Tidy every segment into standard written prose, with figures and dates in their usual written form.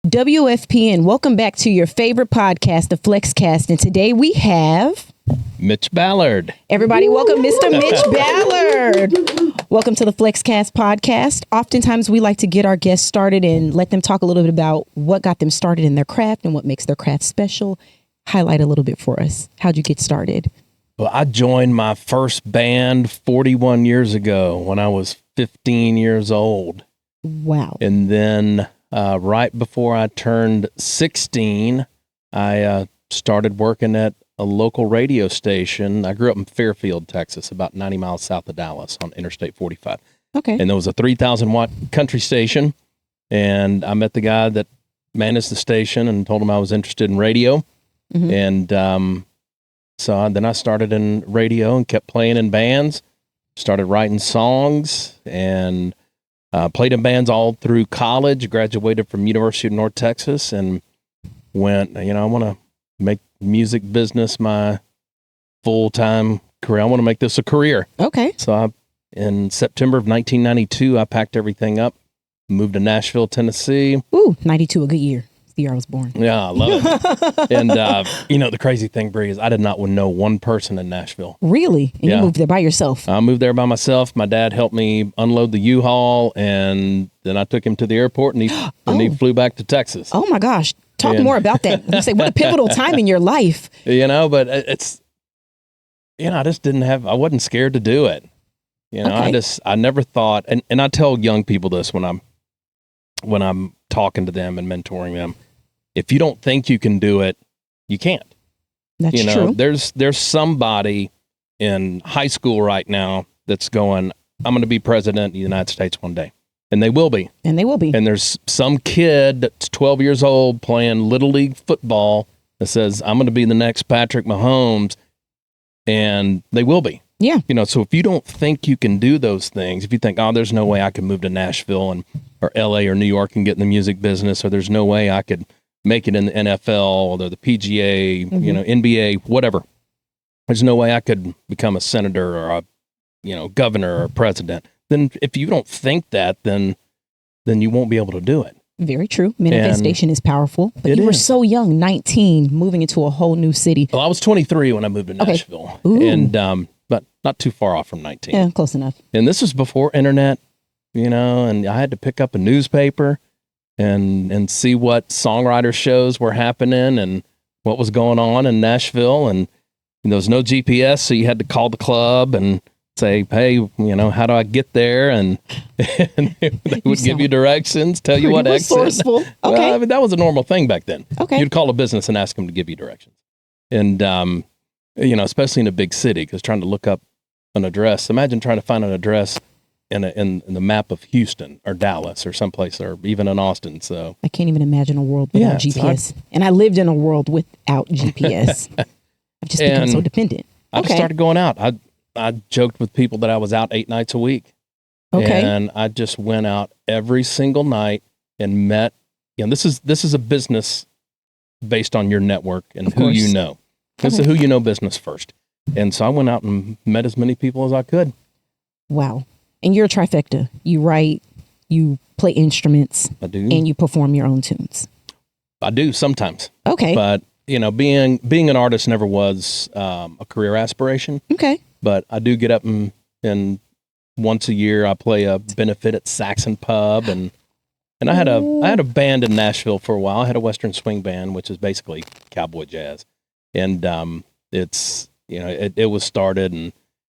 WFPN, welcome back to your favorite podcast, the FlexCast. And today we have Mitch Ballard. Everybody welcome Mr. Mitch Ballard. Welcome to the FlexCast podcast. Oftentimes we like to get our guests started and let them talk a little bit about what got them started in their craft and what makes their craft special. Highlight a little bit for us. How'd you get started? Well, I joined my first band 41 years ago when I was 15 years old. Wow. And then right before I turned 16, I started working at a local radio station. I grew up in Fairfield, Texas, about 90 miles south of Dallas on Interstate 45. Okay. And there was a 3,000-watt country station. And I met the guy that managed the station and told him I was interested in radio. Mm-hmm. And then I started in radio and kept playing in bands, started writing songs, and played in bands all through college, graduated from University of North Texas, and went, I want to make music business my full-time career. I want to make this a career. Okay. So in September of 1992, I packed everything up, moved to Nashville, Tennessee. Ooh, 92, a good year. It's the year I was born. Yeah, I love it. And, the crazy thing, Bree, is I did not know one person in Nashville. Really? And you moved there by yourself? I moved there by myself. My dad helped me unload the U-Haul, and then I took him to the airport, and he flew back to Texas. Oh, my gosh. Talk more about that. You say, what a pivotal time in your life. But it's, I just I wasn't scared to do it. Okay. I never thought, and I tell young people this when I'm talking to them and mentoring them, if you don't think you can do it, you can't. That's true. There's somebody in high school right now that's going, I'm going to be president of the United States one day. And they will be. And there's some kid that's 12 years old playing Little League football that says, I'm going to be the next Patrick Mahomes. And they will be. Yeah. So if you don't think you can do those things, if you think, oh, there's no way I could move to Nashville or LA or New York and get in the music business, or there's no way I could make it in the NFL or the PGA, NBA, whatever. There's no way I could become a senator or a, governor or president. Then if you don't think that, then you won't be able to do it. Very true. Manifestation is powerful. But you were so young, 19, moving into a whole new city. Well, I was 23 when I moved to Nashville. Okay. And but not too far off from 19. Yeah, close enough. And this was before internet, and I had to pick up a newspaper and see what songwriter shows were happening and what was going on in Nashville. And there was no GPS, so you had to call the club and say, hey, how do I get there? And they would give you directions, tell you what exit. Resourceful. Okay. Well, that was a normal thing back then. Okay. You'd call a business and ask them to give you directions. And, especially in a big city, because trying to look up an address, imagine trying to find an address in the map of Houston or Dallas or someplace, or even in Austin. So I can't even imagine a world without GPS. And I lived in a world without GPS. I've just become so dependent. I just started going out. I joked with people that I was out 8 nights a week. Okay. And I just went out every single night and met, this is a business based on your network and who you know. This is who you know business first. And so I went out and met as many people as I could. Wow. And you're a trifecta. You write, you play instruments. I do. And you perform your own tunes. I do sometimes. Okay. But, being an artist never was a career aspiration. Okay. But I do get up and once a year I play a benefit at Saxon Pub, and I had a band in Nashville for a while. I had a Western swing band, which is basically cowboy jazz, and it was started in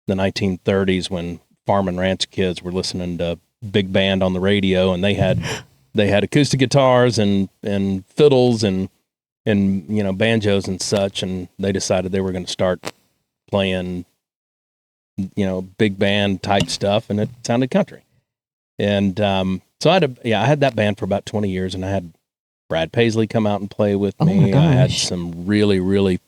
the 1930s when farm and ranch kids were listening to big band on the radio, and they had acoustic guitars and fiddles and banjos and such, and they decided they were going to start playing big band type stuff, and it sounded country. And so I had that band for about 20 years, and I had Brad Paisley come out and play with me. I had some really, really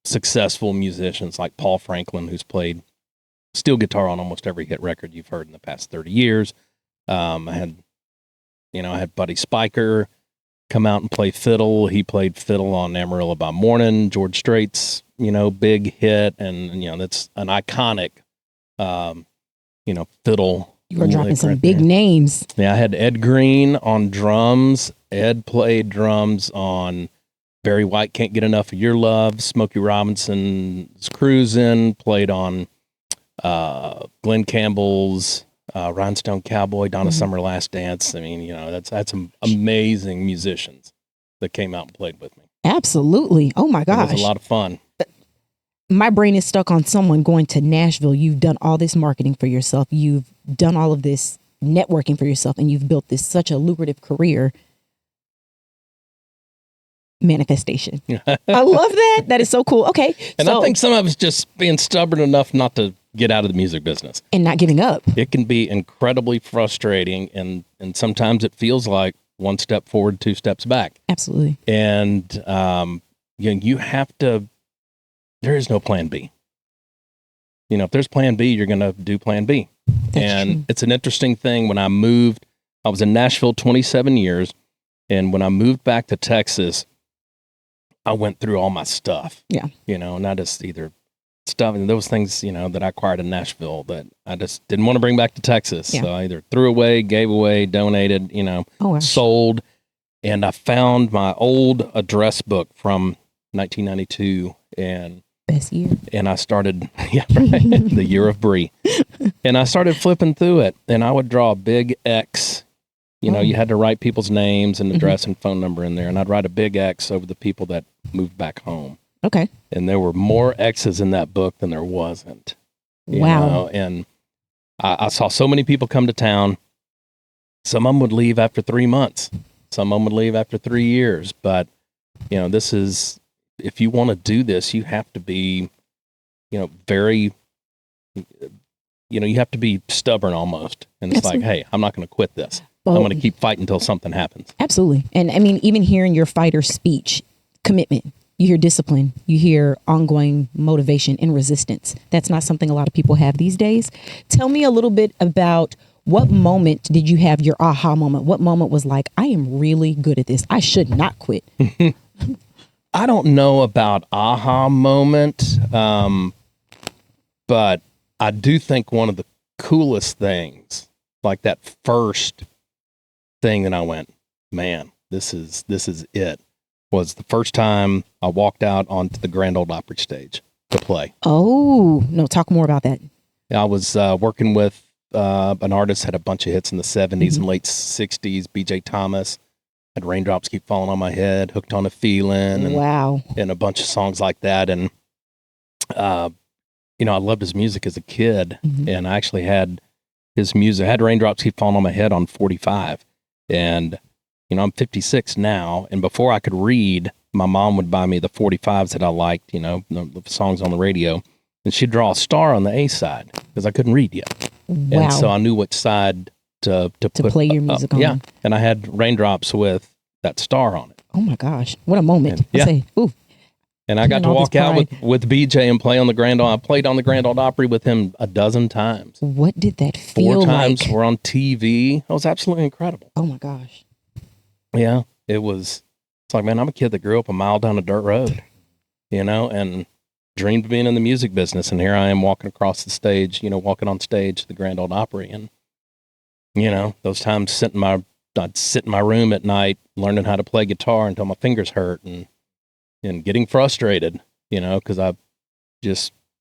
successful musicians like Paul Franklin, who's played steel guitar on almost every hit record you've heard in the past 30 years. I had Buddy Spiker come out and play fiddle. He played fiddle on Amarillo by Morning, George Strait's, big hit. And, that's an iconic, fiddle You were dropping some right big there. names. Yeah, I had Ed Green on drums. Ed played drums on Barry White, Can't Get Enough of Your Love. Smokey Robinson's Cruisin', played on Glenn Campbell's Rhinestone Cowboy, Donna Summer Last Dance. I mean, that's some amazing musicians that came out and played with me. Absolutely. Oh my gosh. It was a lot of fun. My brain is stuck on someone going to Nashville. You've done all this marketing for yourself. You've done all of this networking for yourself, and you've built this such a lucrative career. Manifestation. I love that. That is so cool. Okay. And I think some of it's just being stubborn enough not to get out of the music business. And not giving up. It can be incredibly frustrating, and sometimes it feels like one step forward, two steps back. Absolutely. And you have to, there is no plan B. If there's plan B, you're going to do plan B. That's true. It's an interesting thing. When I moved, I was in Nashville 27 years. And when I moved back to Texas, I went through all my stuff. Yeah. And I just either stuff and those things, that I acquired in Nashville that I just didn't want to bring back to Texas. Yeah. So I either threw away, gave away, donated, sold. And I found my old address book from 1992 and best year. And I started, the year of Brie. And I started flipping through it, and I would draw a big X. You had to write people's names and address and phone number in there, and I'd write a big X over the people that moved back home. Okay. And there were more X's in that book than there wasn't. Wow. And I saw so many people come to town. Some of them would leave after 3 months. Some of them would leave after 3 years. But, this is, if you want to do this, you have to be, very, you have to be stubborn almost. And it's Absolutely. like, hey, I'm not going to quit this. Well, I'm going to keep fighting until something happens. Absolutely. And I mean, even hearing your fighter speech, commitment, you hear discipline, you hear ongoing motivation and resistance. That's not something a lot of people have these days. Tell me a little bit about what moment did you have your aha moment? What moment was like, I am really good at this. I should not quit. I don't know about aha moment, but I do think one of the coolest things, like that first thing that I went, man, this is it, was the first time I walked out onto the Grand Ole Opry stage to play. Oh, no, talk more about that. I was working with an artist, had a bunch of hits in the 70s and late 60s, BJ Thomas. Had Raindrops Keep Falling on My Head, Hooked on a Feeling, and, wow, and a bunch of songs like that. And, I loved his music as a kid, and I actually had his music. I had Raindrops Keep Falling on My Head on 45. And, I'm 56 now, and before I could read, my mom would buy me the 45s that I liked, the songs on the radio, and she'd draw a star on the A side because I couldn't read yet. Wow. And so I knew which side to play your music on. Yeah, and I had Raindrops with that star on it. Oh my gosh, what a moment! And, Say, ooh. And I got to walk out with BJ and play on the Grand Ole. I played on the Grand Ole Opry with him a dozen times. What did that feel like? 4 times we're on TV. It was absolutely incredible. Oh my gosh. Yeah, it's like, man, I'm a kid that grew up a mile down a dirt road, and dreamed of being in the music business. And here I am walking across the stage, walking on stage, the Grand Ole Opry. And, those times I'd sit in my room at night, learning how to play guitar until my fingers hurt and getting frustrated, because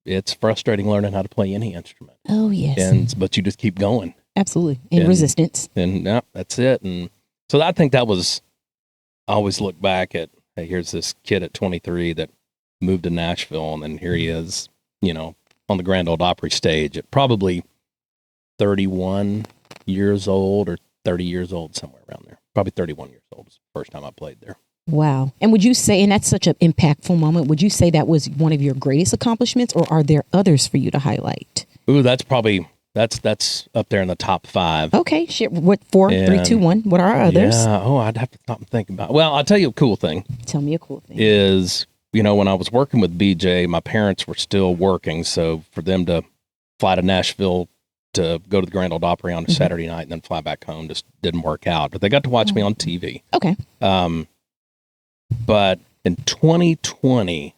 it's frustrating learning how to play any instrument. Oh, yes. But you just keep going. Absolutely. And resistance. And yeah, that's it. And so I think I always look back at, hey, here's this kid at 23 that moved to Nashville, and then here he is, on the Grand Ole Opry stage at probably 31 years old or 30 years old, somewhere around there. Probably 31 years old was the first time I played there. Wow. And would you say, and that's such an impactful moment, would you say that was one of your greatest accomplishments, or are there others for you to highlight? Ooh, that's up there in the top 5. Okay. Share what 4, 3, 2, 1. What are others? Yeah. Oh, I'd have to stop and think about it. Well, I'll tell you a cool thing. Tell me a cool thing. Is, when I was working with BJ, my parents were still working. So for them to fly to Nashville to go to the Grand Ole Opry on a Saturday night and then fly back home just didn't work out. But they got to watch me on TV. Okay. But in 2020,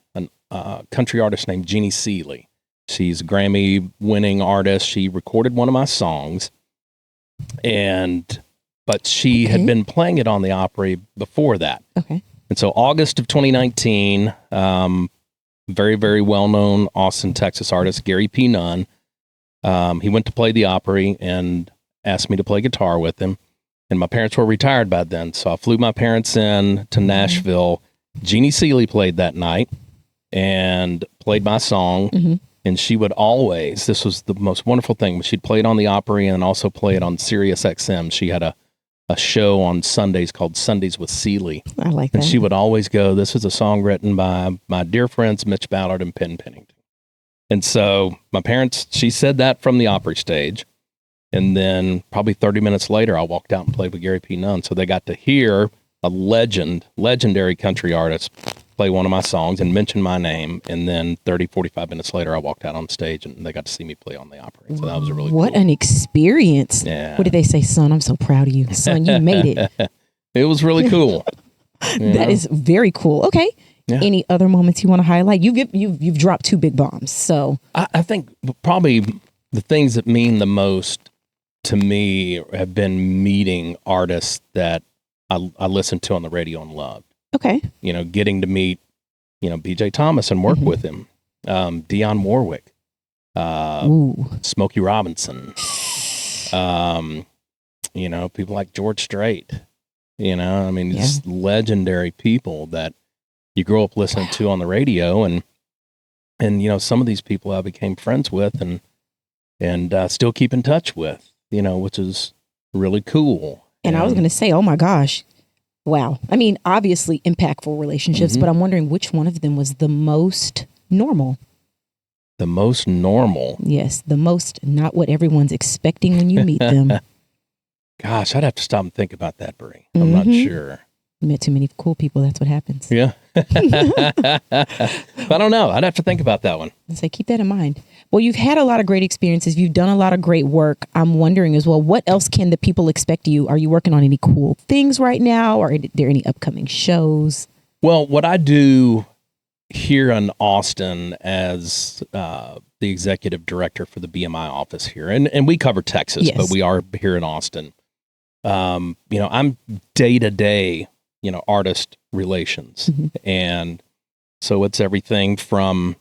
a country artist named Jeannie Seeley, she's a Grammy-winning artist. She recorded one of my songs, But she had been playing it on the Opry before that. Okay. And so August of 2019, very, very well-known Austin, Texas artist, Gary P. Nunn, he went to play the Opry and asked me to play guitar with him. And my parents were retired by then. So I flew my parents in to Nashville. Jeannie Seeley played that night and played my song. Mm-hmm. And she would always, this was the most wonderful thing, she'd play it on the Opry and also play it on Sirius XM. She had a show on Sundays called Sundays with Seeley. I like that. And she would always go, this is a song written by my dear friends, Mitch Ballard and Penn Pennington. And so my parents, she said that from the Opry stage. And then probably 30 minutes later, I walked out and played with Gary P. Nunn. So they got to hear a legendary country artist play one of my songs and mention my name. And then 30, 45 minutes later, I walked out on stage and they got to see me play on the Opry. So that was a really What cool. an experience. Yeah. What did they say, son? I'm so proud of you. Son, you made it. It was really cool. That is very cool. Okay. Yeah. Any other moments you want to highlight? You've dropped 2 big bombs. So I think probably the things that mean the most to me have been meeting artists that I listened to on the radio and loved. Okay. Getting to meet, BJ Thomas and work with him, Dionne Warwick, Smokey Robinson, people like George Strait, just legendary people that you grow up listening to on the radio. And some of these people I became friends with and still keep in touch with, which is really cool. And I was going to say, oh my gosh. Wow. I mean, obviously impactful relationships, but I'm wondering which one of them was the most normal. The most normal? Yes. The most not what everyone's expecting when you meet them. Gosh, I'd have to stop and think about that, Brie. I'm not sure. You met too many cool people. That's what happens. Yeah. I don't know. I'd have to think about that one. And say, keep that in mind. Well, you've had a lot of great experiences. You've done a lot of great work. I'm wondering as well, what else can the people expect you? Are you working on any cool things right now? Or are there any upcoming shows? Well, what I do here in Austin as the executive director for the BMI office here, and we cover Texas, but we are here in Austin. I'm day-to-day, artist relations. And so it's everything from,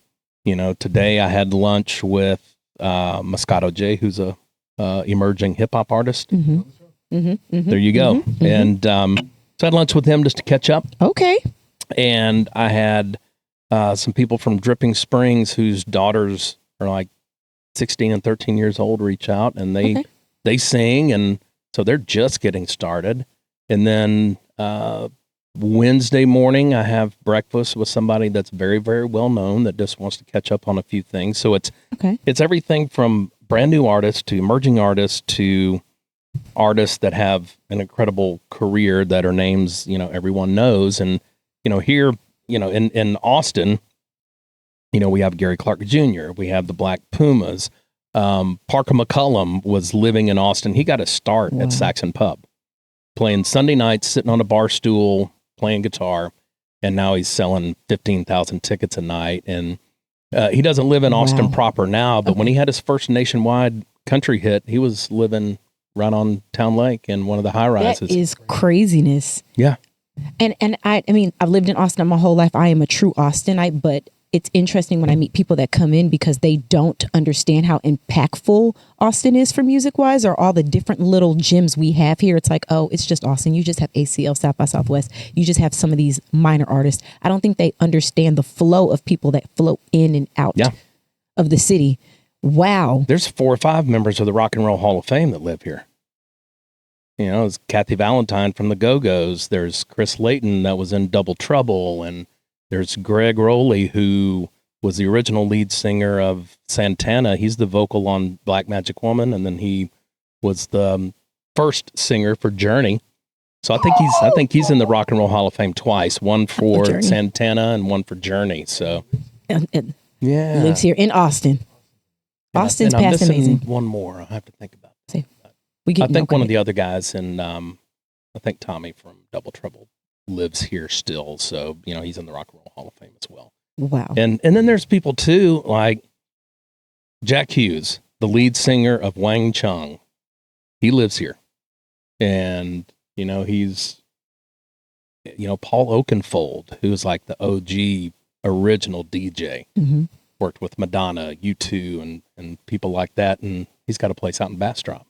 today I had lunch with Moscato J, who's a emerging hip hop artist. There you go. And so I had lunch with him just to catch up. Okay. And I had some people from Dripping Springs whose daughters are like 16 and 13 years old reach out, and they sing, and so they're just getting started. And then Wednesday morning, I have breakfast with somebody that's very, very well known that just wants to catch up on a few things. So it's everything from brand new artists to emerging artists to artists that have an incredible career that are names, everyone knows. And, here, in Austin, we have Gary Clark Jr., we have the Black Pumas. Parker McCullum was living in Austin. He got a start at Saxon Pub, playing Sunday nights, sitting on a bar stool, playing guitar, and now he's selling 15,000 tickets a night. And he doesn't live in Austin proper now, but when he had his first nationwide country hit, he was living right on Town Lake in one of the high rises. That is craziness. Yeah. And I mean, I've lived in Austin my whole life. I am a true Austinite, but it's interesting when I meet people that come in because they don't understand how impactful Austin is for music wise, or all the different little gems we have here. It's like, oh, it's just Austin. You just have ACL, South by Southwest. You just have some of these minor artists. I don't think they understand the flow of people that flow in and out of the city. Wow. There's 4 or 5 members of the Rock and Roll Hall of Fame that live here. It's Kathy Valentine from the Go-Go's. There's Chris Layton that was in Double Trouble, and there's Greg Rowley, who was the original lead singer of Santana. He's the vocal on Black Magic Woman, and then he was the first singer for Journey. So I think he's in the Rock and Roll Hall of Fame twice, one for Santana and one for Journey. So lives here in Austin. Austin's past amazing. One more. I'll have to think about it. I think one of the other guys, and I think Tommy from Double Trouble lives here still. So, he's in the Rock and Roll Hall of Fame as well. Wow. And then there's people too, like Jack Hughes, the lead singer of Wang Chung. he lives here. And, he's, Paul Oakenfold, who's like the OG original DJ, worked with Madonna, U2, and people like that. And he's got a place out in Bastrop.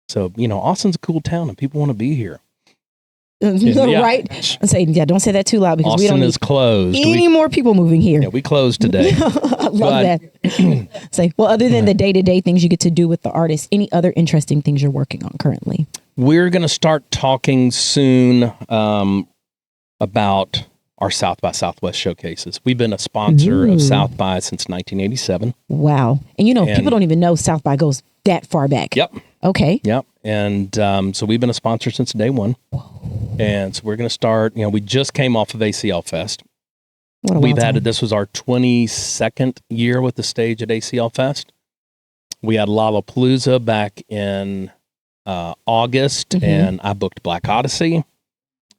So, Austin's a cool town and people want to be here. Right? I'm saying, don't say that too loud because Austin we don't is closed. Any more people moving here. Yeah, we closed today. I love that. Say, well, other than the day-to-day things you get to do with the artist, any other interesting things you're working on currently? We're going to start talking soon about our South by Southwest showcases. We've been a sponsor of South by since 1987. Wow. And people don't even know South by goes that far back. Yep. Okay. Yep. And so we've been a sponsor since day one. And so we're going to start, we just came off of ACL Fest. This was our 22nd year with the stage at ACL Fest. We had Lollapalooza back in August, and I booked Black Odyssey.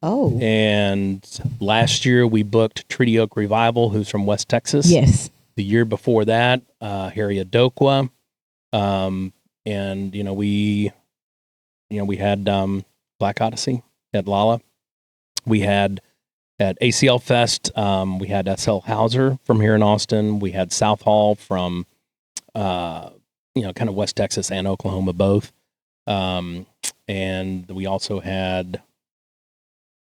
Oh. And last year we booked Treaty Oak Revival, who's from West Texas. Yes. The year before that, Harry Adokwa. And we had Black Odyssey at Lala. We had at ACL Fest, we had S.L. Hauser from here in Austin. We had South Hall from, kind of West Texas and Oklahoma both. And we also had,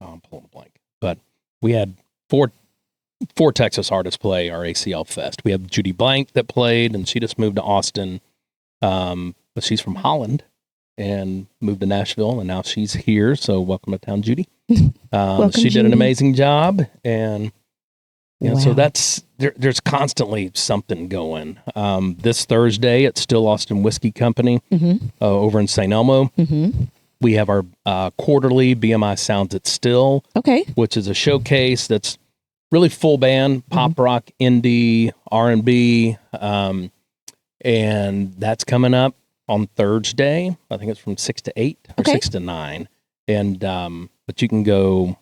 I'm pulling a blank, but we had four Texas artists play our ACL Fest. We have Judy Blank that played, and she just moved to Austin. But she's from Holland and moved to Nashville, and now she's here. So welcome to town, Judy. Welcome, she did Judy. an amazing job, and so that's there's constantly something going. This Thursday at Still Austin Whiskey Company over in St. Elmo, we have our quarterly BMI Sounds It Still, which is a showcase that's really full band, pop rock, indie, R&B, and that's coming up on Thursday. I think it's from 6 to 8 or 6 to 9. And, but you can go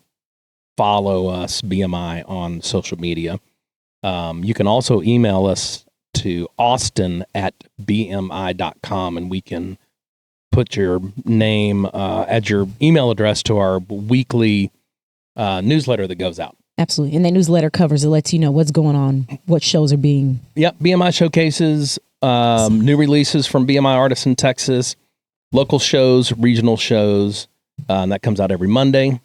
follow us, BMI, on social media. You can also email us to austin@bmi.com, and we can put your name, add your email address to our weekly newsletter that goes out. Absolutely. And that newsletter covers it, lets you know what's going on, what shows are being. Yep. BMI showcases, new releases from BMI artists in Texas, local shows, regional shows. That comes out every Monday.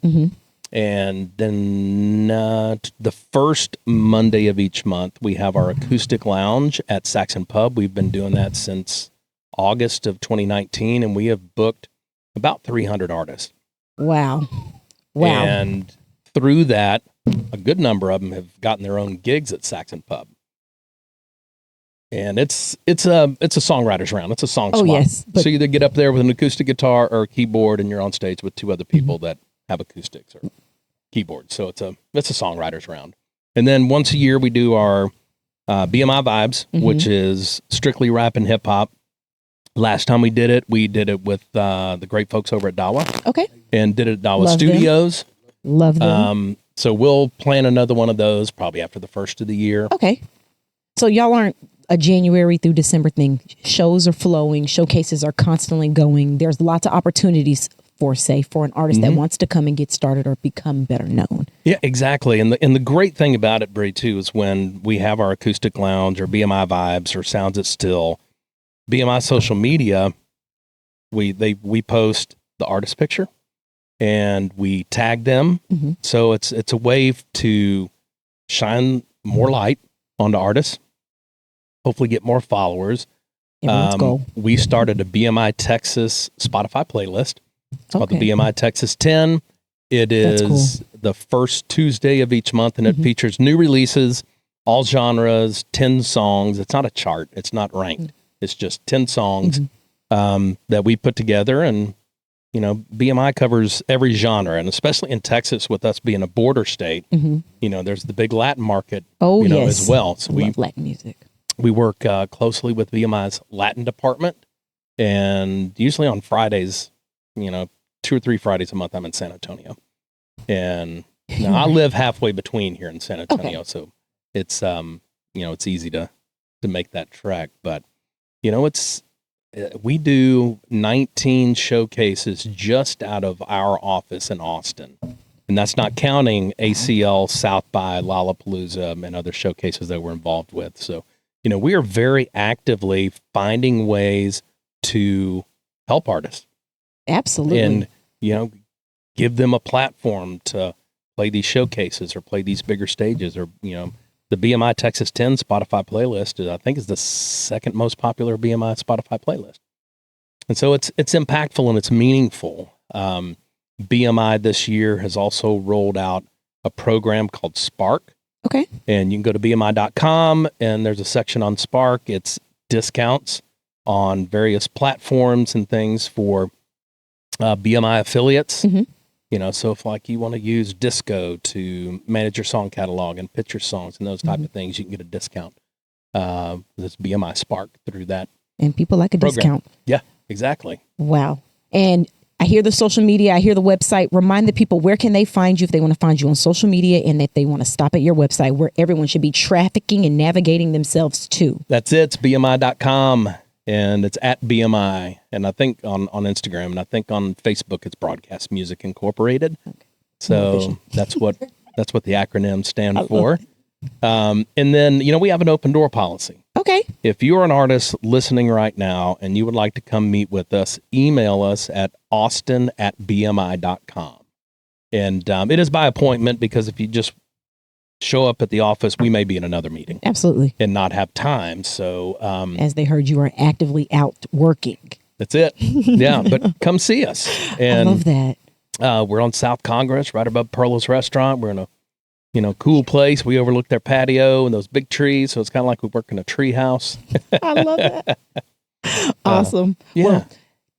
And then the first Monday of each month, we have our acoustic lounge at Saxon Pub. We've been doing that since August of 2019, and we have booked about 300 artists. Wow. And through that, a good number of them have gotten their own gigs at Saxon Pub. And it's a songwriter's round. It's a song swap. Yes, so you either get up there with an acoustic guitar or a keyboard, and you're on stage with two other people that have acoustics or keyboards. So it's a songwriter's round. And then once a year we do our BMI Vibes, which is strictly rap and hip hop. Last time we did it with the great folks over at Dawa. And did it at Dawa Studios. Love them. So we'll plan another one of those probably after the first of the year. So y'all aren't a January through December thing. Shows are flowing. Showcases are constantly going. There's lots of opportunities for an artist that wants to come and get started or become better known. Yeah, exactly. And the great thing about it, Brie, too, is when we have our acoustic lounge or BMI Vibes or Sounds It Still, BMI social media, we post the artist picture and we tag them. So it's a way to shine more light onto artists, hopefully get more followers. We started a BMI Texas Spotify playlist. It's called the BMI Texas 10. It is the first Tuesday of each month, and it features new releases, all genres, 10 songs. It's not a chart. It's not ranked. It's just 10 songs that we put together. And, BMI covers every genre, and especially in Texas with us being a border state, there's the big Latin market as well. So we love Latin music. We work closely with BMI's Latin department, and usually on Fridays, 2 or 3 Fridays a month, I'm in San Antonio. And I live halfway between here in San Antonio. So it's, it's easy to make that trek. But, it's we do 19 showcases just out of our office in Austin. And that's not counting ACL, South by, Lollapalooza, and other showcases that we're involved with. So, we are very actively finding ways to help artists. Absolutely. And, give them a platform to play these showcases or play these bigger stages. Or, the BMI Texas 10 Spotify playlist, I think, is the second most popular BMI Spotify playlist. And so it's impactful and it's meaningful. BMI this year has also rolled out a program called Spark. Okay. And you can go to BMI.com and there's a section on Spark. It's discounts on various platforms and things for BMI affiliates. Mm-hmm. So if you want to use Disco to manage your song catalog and pitch your songs and those type of things, you can get a discount. This BMI Spark through that. And people like a program. Discount. Yeah, exactly. Wow. And I hear the social media, I hear the website. Remind the people, where can they find you if they want to find you on social media and if they want to stop at your website where everyone should be trafficking and navigating themselves to? That's it. It's BMI.com. And it's at BMI, and I think on Instagram, and I think on Facebook, it's Broadcast Music Incorporated. Okay. So that's what the acronyms stand for. And then, we have an open door policy. Okay. If you're an artist listening right now and you would like to come meet with us, email us at austin@bmi.com. And it is by appointment, because if you just show up at the office, we may be in another meeting. Absolutely. And not have time. So, as they heard, you are actively out working. That's it. Yeah. But come see us. And I love that. We're on South Congress, right above Perla's Restaurant. We're in a, cool place. We overlook their patio and those big trees. So it's kind of like we work in a tree house. I love that. Awesome. Yeah. Well,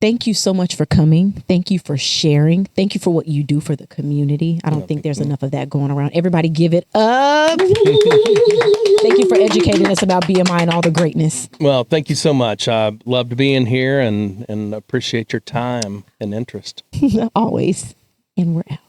thank you so much for coming. Thank you for sharing. Thank you for what you do for the community. I don't think there's enough of that going around. Everybody give it up. Thank you for educating us about BMI and all the greatness. Well, thank you so much. I loved being here and appreciate your time and interest. Always. And we're out.